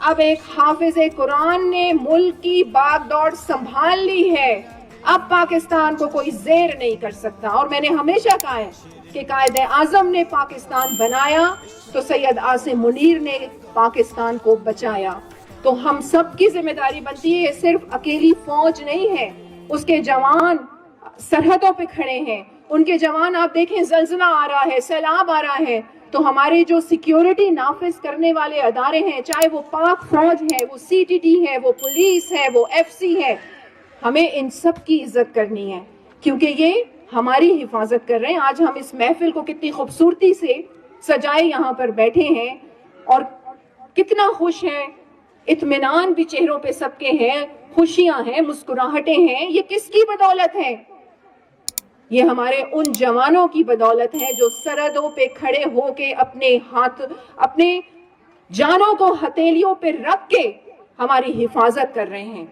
اب ایک حافظ قرآن نے ملک کی باغ دوڑ سنبھال لی ہے، اب پاکستان کو کوئی زیر نہیں کر سکتا. اور میں نے ہمیشہ کہا ہے کہ قائد اعظم نے پاکستان بنایا تو سید عاصم منیر نے پاکستان کو بچایا. تو ہم سب کی ذمہ داری بنتی ہے. یہ صرف اکیلی فوج نہیں ہے، اس کے جوان سرحدوں پہ کھڑے ہیں. ان کے جوان آپ دیکھیں، زلزلہ آ رہا ہے، سیلاب آ رہا ہے، تو ہمارے جو سیکیورٹی نافذ کرنے والے ادارے ہیں، چاہے وہ پاک فوج ہے، وہ سی ٹی ٹی ہے، وہ پولیس ہے، وہ ایف سی ہے، ہمیں ان سب کی عزت کرنی ہے کیونکہ یہ ہماری حفاظت کر رہے ہیں. آج ہم اس محفل کو کتنی خوبصورتی سے سجائے یہاں پر بیٹھے ہیں اور کتنا خوش ہیں، اطمینان بھی چہروں پہ سب کے ہیں، خوشیاں ہیں، مسکراہٹیں ہیں. یہ کس کی بدولت ہے؟ یہ ہمارے ان جوانوں کی بدولت ہے جو سرحدوں پہ کھڑے ہو کے اپنے جانوں کو ہتھیلیوں پہ رکھ کے ہماری حفاظت کر رہے ہیں.